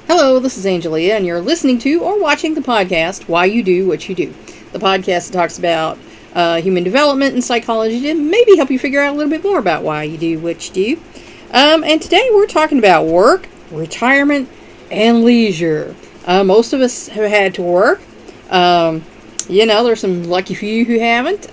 Hello, this is Angelia, and you're listening to or watching the podcast, Why You Do What You Do. The podcast that talks about human development and psychology to maybe help you figure out a little bit more about why you do what you do. And today we're talking about work, retirement, and leisure. Most of us have had to work. There's some lucky few who haven't.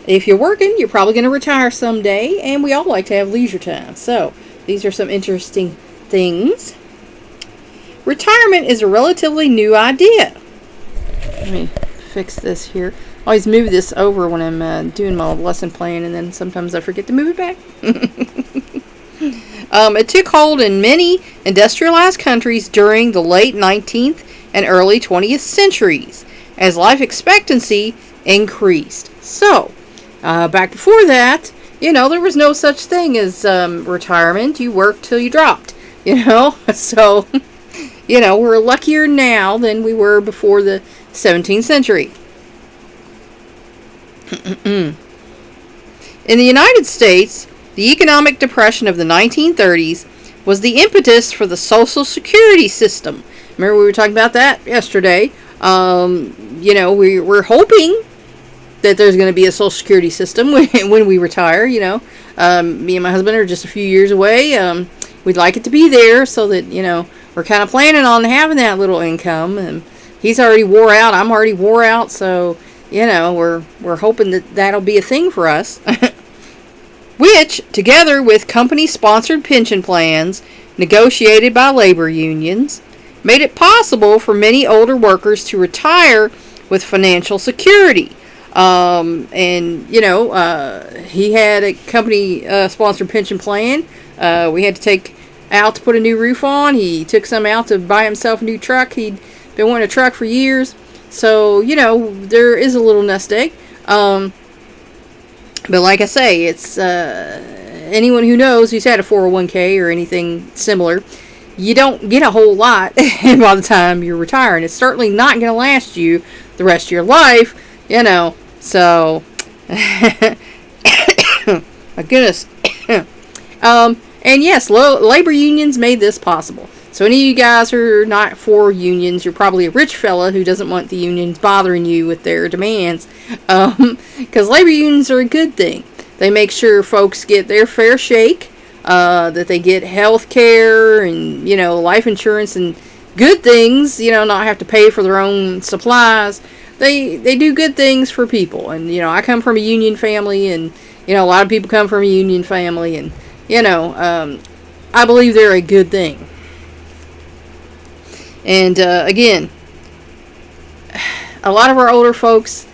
If you're working, you're probably going to retire someday, and we all like to have leisure time. So, these are some interesting things. Retirement is a relatively new idea. Let me fix this here. I always move this over when I'm doing my lesson plan, and then sometimes I forget to move it back. It took hold in many industrialized countries during the late 19th and early 20th centuries as life expectancy increased. So, back before that, there was no such thing as retirement. You worked till you dropped, So... we're luckier now than we were before the 17th century. In the United States, the economic depression of the 1930s was the impetus for the Social Security system. Remember we were talking about that yesterday. We're hoping that there's going to be a Social Security system when we retire. Me and my husband are just a few years away. We'd like it to be there so that, we're kind of planning on having that little income, and he's already wore out. I'm already wore out, so we're hoping that that'll be a thing for us. Which, together with company-sponsored pension plans negotiated by labor unions, made it possible for many older workers to retire with financial security. He had a company-sponsored pension plan. We had to take out to put a new roof on. He took some out to buy himself a new truck. He'd been wanting a truck for years. So, there is a little nest egg. But like I say, it's anyone who knows who's had a 401k or anything similar, you don't get a whole lot by the time you're retiring. It's certainly not going to last you the rest of your life, So, my goodness. And yes, labor unions made this possible. So any of you guys who are not for unions, you're probably a rich fella who doesn't want the unions bothering you with their demands. Because labor unions are a good thing. They make sure folks get their fair shake, that they get health care and, life insurance and good things, not have to pay for their own supplies. They do good things for people. And, I come from a union family, and, a lot of people come from a union family, and I believe they're a good thing. And, again, a lot of our older folks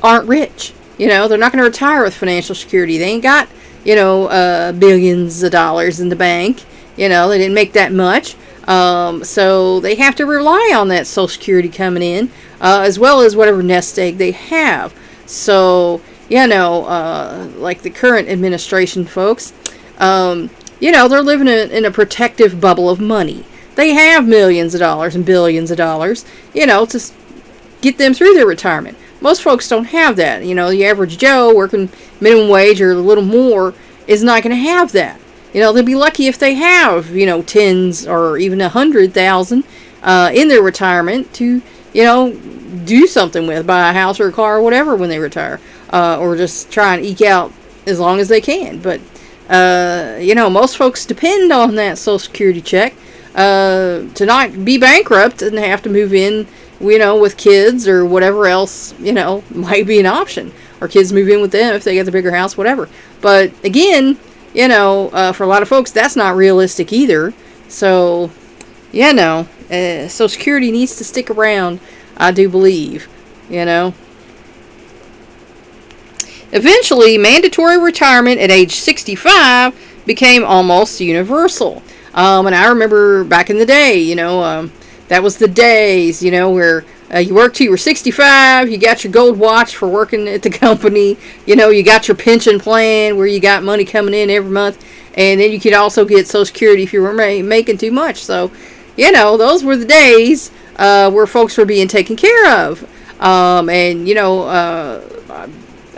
aren't rich. They're not going to retire with financial security. They ain't got, billions of dollars in the bank. They didn't make that much. So they have to rely on that Social Security coming in, as well as whatever nest egg they have. So, like the current administration folks, they're living in a protective bubble of money. They have millions of dollars and billions of dollars, to get them through their retirement. Most folks don't have that. The average Joe working minimum wage or a little more is not going to have that. They'll be lucky if they have, tens or even 100,000 in their retirement to, do something with, buy a house or a car or whatever when they retire, or just try and eke out as long as they can. But most folks depend on that Social Security check to not be bankrupt and have to move in, with kids or whatever else, might be an option. Or kids move in with them if they get the bigger house, whatever. But again, for a lot of folks, that's not realistic either. So, Social Security needs to stick around, I do believe, Eventually, mandatory retirement at age 65 became almost universal. And I remember back in the day, that was the days, where you worked till you were 65, you got your gold watch for working at the company, you got your pension plan where you got money coming in every month, and then you could also get Social Security if you were making too much. So, those were the days where folks were being taken care of.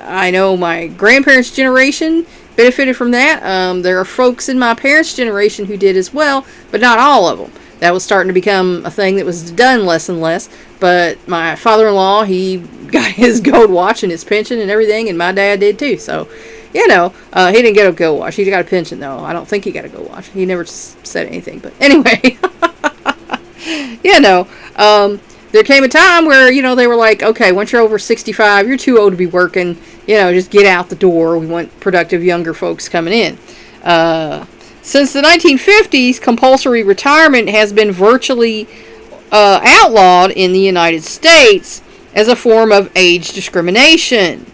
I know my grandparents' generation benefited from that. There are folks in my parents' generation who did as well, but not all of them. that was starting to become a thing that was done less and less. But my father-in-law, he got his gold watch and his pension and everything, and my dad did too. So, he didn't get a gold watch. He got a pension, though. I don't think he got a gold watch. He never said anything. But anyway, there came a time where, they were like, okay, once you're over 65, you're too old to be working. Just get out the door. We want productive younger folks coming in. Since the 1950s, compulsory retirement has been virtually outlawed in the United States as a form of age discrimination.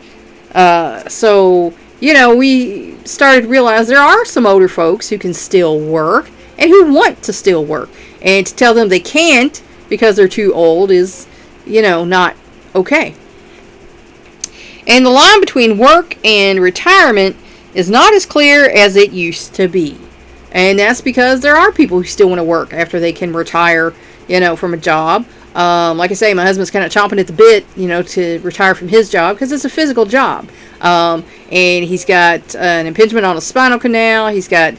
We started to realize there are some older folks who can still work and who want to still work. And to tell them they can't because they're too old is, not okay. And the line between work and retirement is not as clear as it used to be. And that's because there are people who still want to work after they can retire, from a job. Like I say, my husband's kind of chomping at the bit, to retire from his job because it's a physical job. And he's got an impingement on a spinal canal. He's got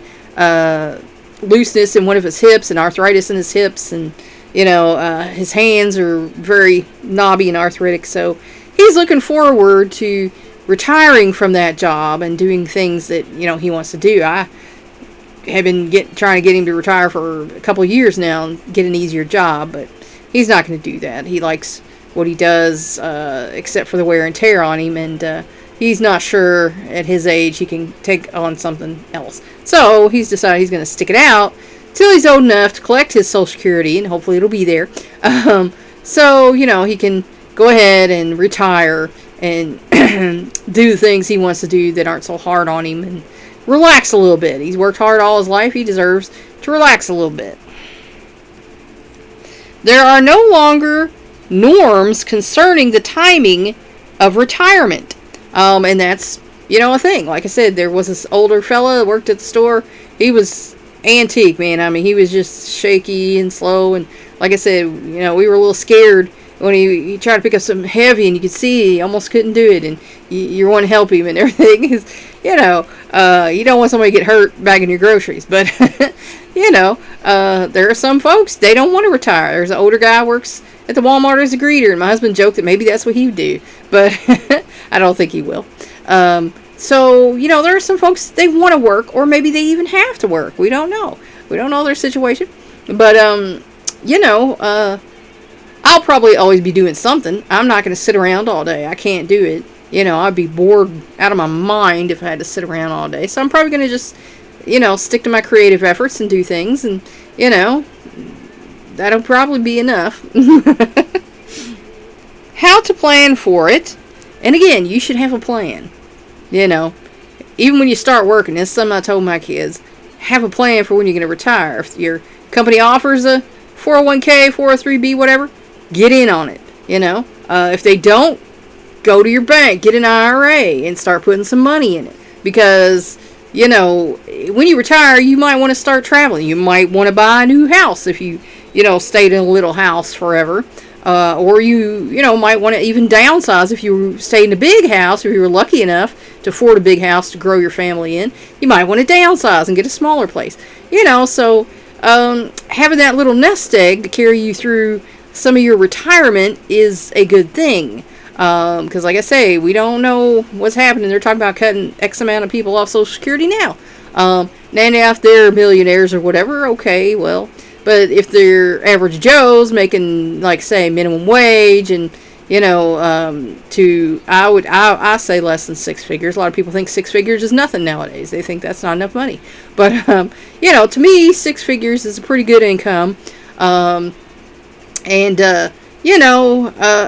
looseness in one of his hips and arthritis in his hips. And, his hands are very knobby and arthritic. So he's looking forward to retiring from that job and doing things that, he wants to do. I have been trying to get him to retire for a couple of years now and get an easier job, but he's not going to do that. He likes what he does, except for the wear and tear on him, and he's not sure at his age he can take on something else. So he's decided he's going to stick it out till he's old enough to collect his Social Security, and hopefully it'll be there. So he can go ahead and retire and do the things he wants to do that aren't so hard on him and relax a little bit. He's worked hard all his life. He deserves to relax a little bit. There are no longer norms concerning the timing of retirement. And that's, a thing. Like I said, there was this older fella that worked at the store. He was antique, man. I mean, he was just shaky and slow. And like I said, we were a little scared when he tried to pick up something heavy, and you could see he almost couldn't do it. And you want to help him and everything. You don't want somebody to get hurt bagging your groceries. But, there are some folks, they don't want to retire. There's an older guy who works at the Walmart as a greeter, and my husband joked that maybe that's what he would do. But I don't think he will. There are some folks, they want to work, or maybe they even have to work. We don't know. We don't know their situation. But, I'll probably always be doing something. I'm not going to sit around all day. I can't do it. I'd be bored out of my mind if I had to sit around all day. So I'm probably going to just, stick to my creative efforts and do things. And, that'll probably be enough. How to plan for it. And again, you should have a plan. Even when you start working, that's something I told my kids. Have a plan for when you're going to retire. If your company offers a 401k, 403b, whatever, get in on it. If they don't, go to your bank, get an IRA, and start putting some money in it. Because, when you retire, you might want to start traveling. You might want to buy a new house if you, stayed in a little house forever. Or you might want to even downsize if you stayed in a big house, if you were lucky enough to afford a big house to grow your family in. You might want to downsize and get a smaller place. So having that little nest egg to carry you through some of your retirement is a good thing. Because like I say, we don't know what's happening. They're talking about cutting X amount of people off Social Security now. Now if they're millionaires or whatever, okay, well, but if they're average Joes making, like, say, minimum wage and, I say less than six figures. A lot of people think six figures is nothing nowadays. They think that's not enough money. But, to me, six figures is a pretty good income.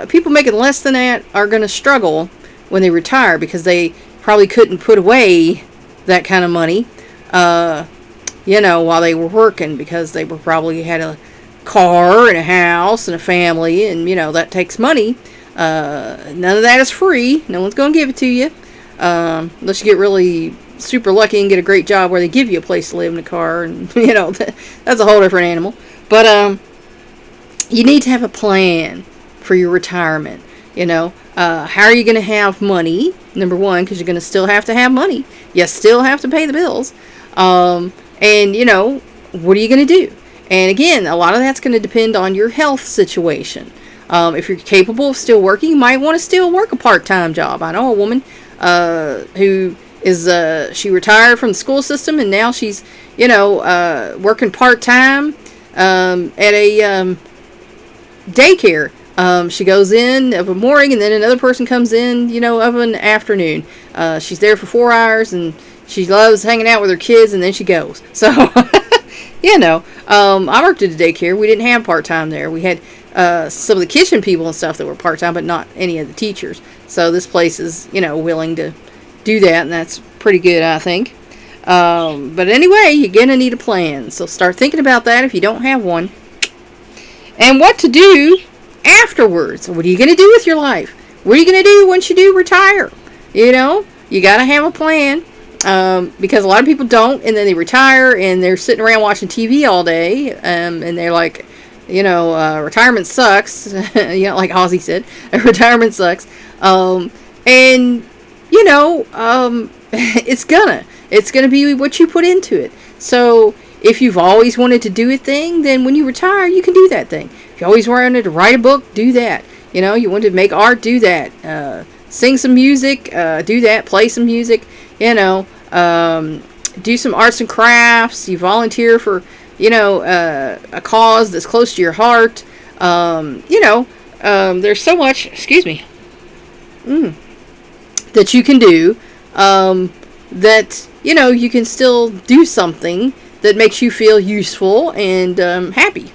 People making less than that are going to struggle when they retire because they probably couldn't put away that kind of money, while they were working because they were probably had a car and a house and a family and, that takes money. None of that is free. No one's going to give it to you. Unless you get really super lucky and get a great job where they give you a place to live in a car and, that's a whole different animal. But, you need to have a plan for your retirement. How are you going to have money? Number one, because you're going to still have to have money. You still have to pay the bills. What are you going to do? And again, a lot of that's going to depend on your health situation. If you're capable of still working, you might want to still work a part-time job. I know a woman who is she retired from the school system, and now she's working part-time at a daycare. She goes in of a morning, and then another person comes in, of an afternoon. She's there for 4 hours, and she loves hanging out with her kids, and then she goes. So, I worked at a daycare. We didn't have part-time there. We had some of the kitchen people and stuff that were part-time, but not any of the teachers. So this place is, willing to do that, and that's pretty good, I think. But anyway, you're going to need a plan. So start thinking about that if you don't have one. And what to do afterwards. What are you going to do with your life? What are you going to do once you do retire? You got to have a plan. Because a lot of people don't, and then they retire, and they're sitting around watching TV all day, and they're like, retirement sucks. Like Ozzy said, retirement sucks. It's gonna be what you put into it. So if you've always wanted to do a thing, then when you retire, you can do that thing. If you always wanted to write a book, do that. You wanted to make art, do that. Sing some music, do that. Play some music. Do some arts and crafts. You volunteer for, a cause that's close to your heart. There's so much, that you can do, that, you can still do something that makes you feel useful and happy.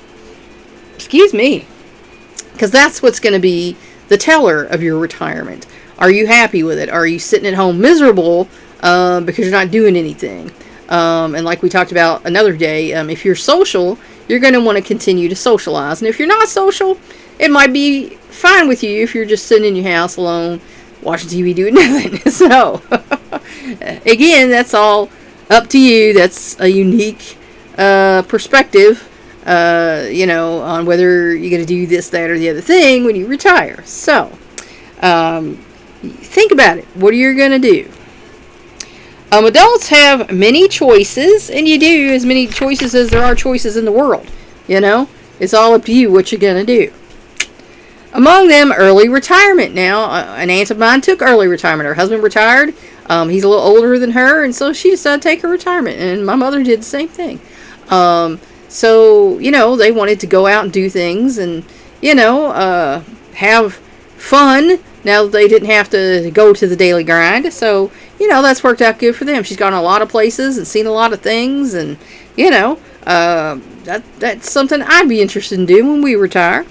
Because that's what's going to be the teller of your retirement. Are you happy with it? Are you sitting at home miserable because you're not doing anything? And like we talked about another day, if you're social, you're going to want to continue to socialize. And if you're not social, it might be fine with you if you're just sitting in your house alone, watching TV, doing nothing. So, again, that's all up to you. That's a unique perspective, on whether you're going to do this, that, or the other thing when you retire. So, think about it. What are you going to do? Adults have many choices, and you do as many choices as there are choices in the world. It's all up to you what you're going to do. Among them, early retirement. Now, an aunt of mine took early retirement. Her husband retired. He's a little older than her, and so she decided to take her retirement. And my mother did the same thing. So, they wanted to go out and do things and, have fun. Now that they didn't have to go to the daily grind. So, that's worked out good for them. She's gone a lot of places and seen a lot of things. And, that's something I'd be interested in doing when we retire.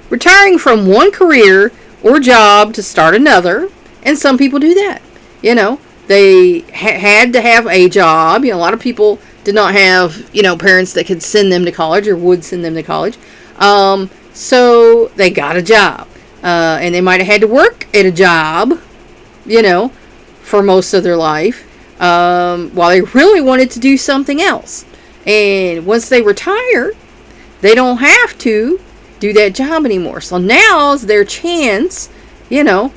Retiring from one career or job to start another. And some people do that. They had to have a job. A lot of people did not have, parents that could send them to college or would send them to college. So they got a job. And they might have had to work at a job, for most of their life, while they really wanted to do something else. And once they retire, they don't have to do that job anymore. So now's their chance, to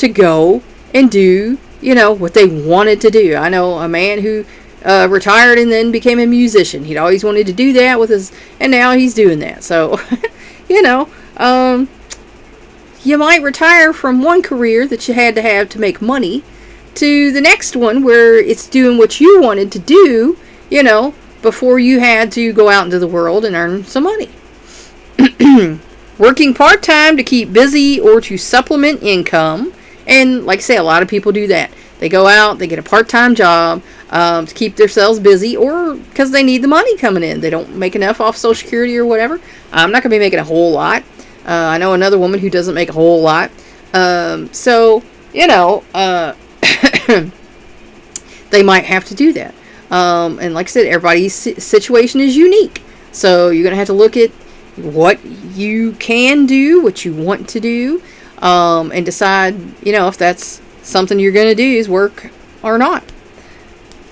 go and do, what they wanted to do. I know a man who retired and then became a musician. He'd always wanted to do that and now he's doing that. So, you might retire from one career that you had to have to make money to the next one where it's doing what you wanted to do, before you had to go out into the world and earn some money. Working part-time to keep busy or to supplement income. And like I say, a lot of people do that. They go out, they get a part-time job to keep themselves busy, or because they need the money coming in. They don't make enough off Social Security or whatever. I'm not going to be making a whole lot. I know another woman who doesn't make a whole lot. They might have to do that. And like I said, everybody's situation is unique. So you're going to have to look at what you can do, what you want to do, and decide, if that's something you're going to do is work or not.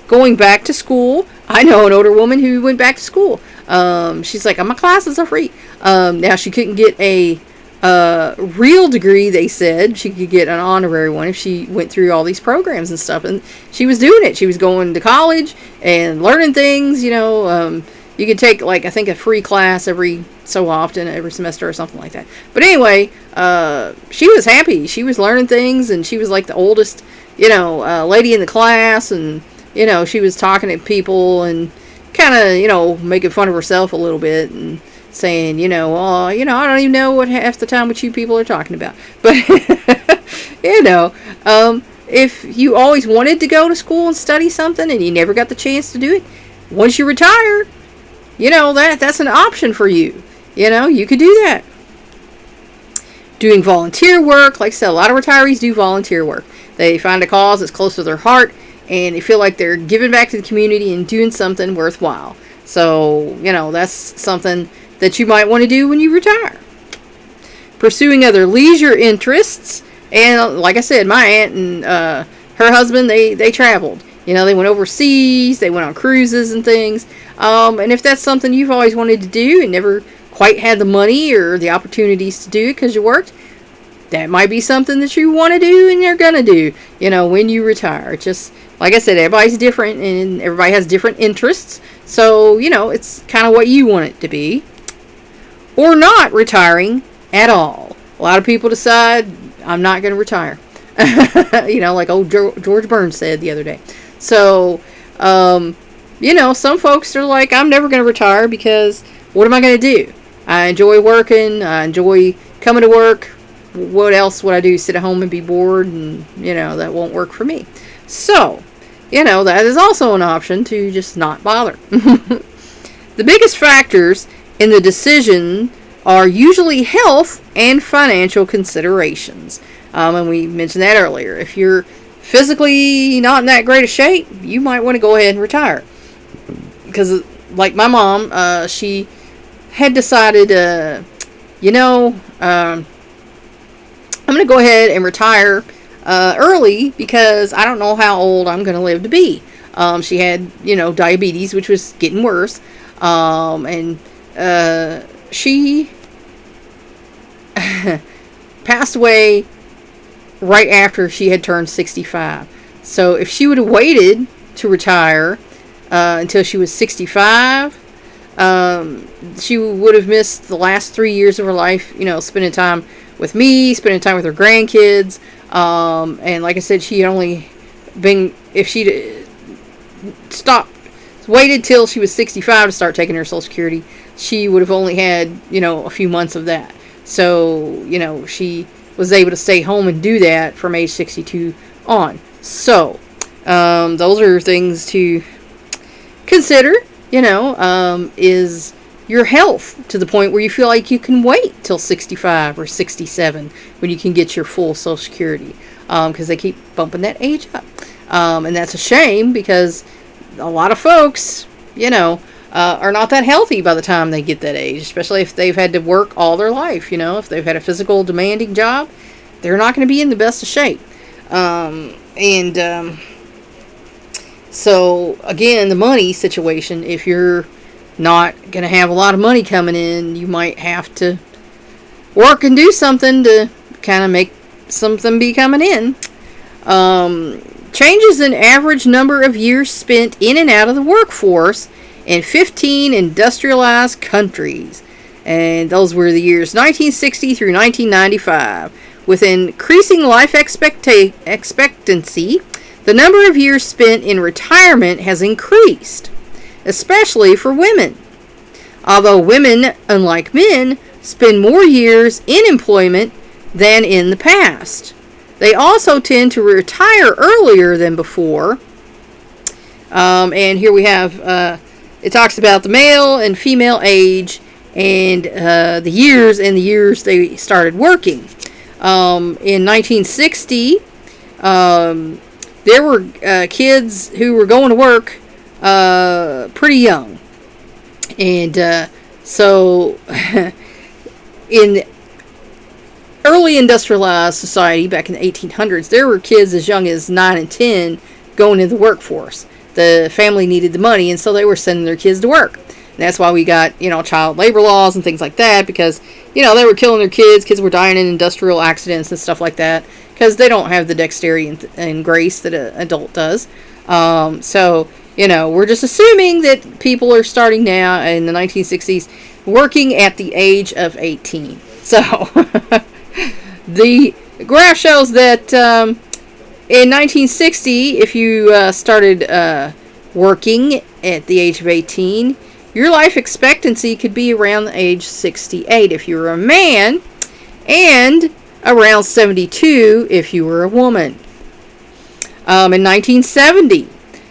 Going back to school. I know an older woman who went back to school. She's like, my classes are free. Now she couldn't get a real degree, they said. She could get an honorary one if she went through all these programs and stuff. And she was doing it. She was going to college and learning things, You could take, like, I think a free class every so often, every semester or something like that. But anyway, she was happy. She was learning things, and she was like the oldest, lady in the class, and, she was talking to people and kind of, making fun of herself a little bit and saying, oh, I don't even know what half the time what you people are talking about. But, if you always wanted to go to school and study something and you never got the chance to do it, once you retire, that's an option for you. You could do that. Doing volunteer work, like I said, a lot of retirees do volunteer work. They find a cause that's close to their heart, and they feel like they're giving back to the community and doing something worthwhile. So, that's something that you might want to do when you retire. Pursuing other leisure interests. And like I said, my aunt and her husband, they traveled. They went overseas, they went on cruises and things. And if that's something you've always wanted to do and never quite had the money or the opportunities to do it because you worked, that might be something that you want to do and you're going to do, when you retire. Just, like I said, everybody's different and everybody has different interests. So, it's kind of what you want it to be. Or not retiring at all. A lot of people decide, I'm not going to retire. Like old George Burns said the other day. So, some folks are like, I'm never going to retire because what am I going to do? I enjoy working. I enjoy coming to work. What else would I do? Sit at home and be bored? And, that won't work for me. So, that is also an option to just not bother. The biggest factors in the decision are usually health and financial considerations. And we mentioned that earlier. If you're physically not in that great a shape, you might want to go ahead and retire. Because, like my mom, she had decided, I'm going to go ahead and retire early because I don't know how old I'm going to live to be. She had, diabetes, which was getting worse. And she passed away right after she had turned 65. So if she would have waited to retire until she was 65, she would have missed the last 3 years of her life, spending time with me, spending time with her grandkids. And like I said, she had only been, if she'd waited till she was 65 to start taking her Social Security, she would have only had, a few months of that. So, she was able to stay home and do that from age 62 on. So, those are things to consider, is your health to the point where you feel like you can wait till 65 or 67 when you can get your full Social Security, because they keep bumping that age up. And that's a shame because a lot of folks, are not that healthy by the time they get that age, especially if they've had to work all their life. If they've had a physical demanding job, they're not going to be in the best of shape. So again, the money situation, if you're not going to have a lot of money coming in, you might have to work and do something to kind of make something be coming in. Changes in average number of years spent in and out of the workforce in 15 industrialized countries. And those were the years 1960 through 1995. With increasing life expectancy, the number of years spent in retirement has increased, especially for women. Although women, unlike men, spend more years in employment than in the past. They also tend to retire earlier than before. And here we have, it talks about the male and female age and the years they started working. In 1960, there were kids who were going to work pretty young. And so in early industrialized society back in the 1800s, there were kids as young as 9 and 10 going into the workforce. The family needed the money, and so they were sending their kids to work. And that's why we got, child labor laws and things like that, because, they were killing their kids. Kids were dying in industrial accidents and stuff like that, because they don't have the dexterity and grace that an adult does. So, we're just assuming that people are starting now in the 1960s working at the age of 18. So the graph shows that in 1960, if you started working at the age of 18, your life expectancy could be around the age 68 if you were a man, and around 72 if you were a woman. In 1970,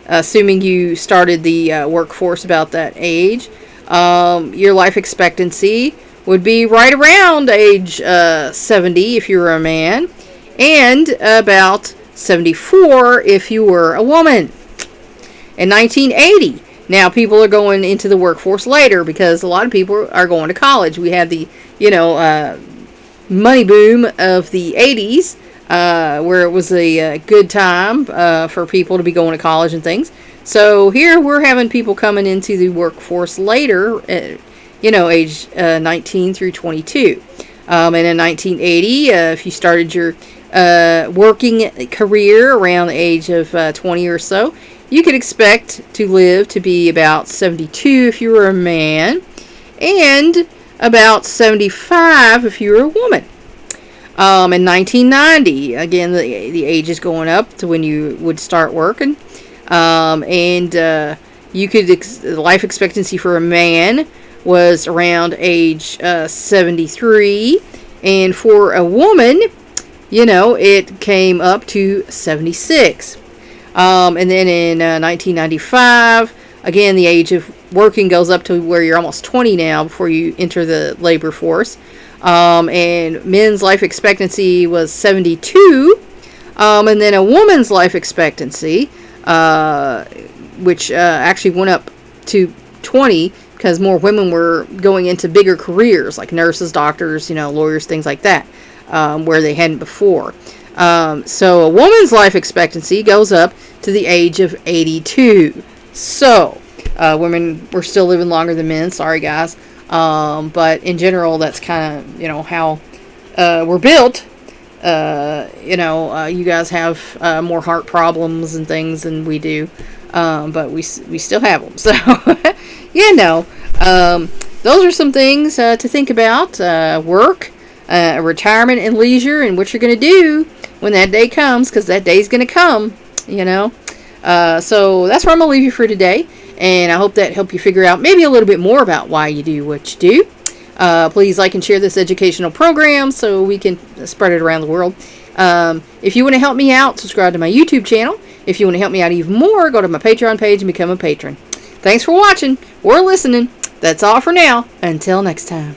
assuming you started the workforce about that age, your life expectancy would be right around age 70 if you were a man, and about 74 if you were a woman. In 1980, now people are going into the workforce later because a lot of people are going to college. We had the, money boom of the 80s, where it was a good time for people to be going to college and things. So here we're having people coming into the workforce later, age 19 through 22. And in 1980, if you started your working career around the age of 20 or so, you could expect to live to be about 72 if you were a man, and about 75 if you were a woman. In 1990, again, the age is going up to when you would start working. And you could, life expectancy for a man was around age 73. And for a woman, it came up to 76. And then in 1995, again, the age of working goes up to where you're almost 20 now before you enter the labor force. And men's life expectancy was 72. And then a woman's life expectancy, which actually went up to 20 because more women were going into bigger careers like nurses, doctors, lawyers, things like that, where they hadn't before. So a woman's life expectancy goes up to the age of 82. So women were still living longer than men. Sorry, guys. But in general, that's kind of, how we're built. You guys have more heart problems and things than we do. But we still have them. So, those are some things to think about. Work, retirement, and leisure, and what you're going to do when that day comes, because that day's going to come, So that's where I'm going to leave you for today. And I hope that helped you figure out maybe a little bit more about why you do what you do. Please like and share this educational program so we can spread it around the world. If you want to help me out, subscribe to my YouTube channel. If you want to help me out even more, go to my Patreon page and become a patron. Thanks for watching or listening. That's all for now. Until next time.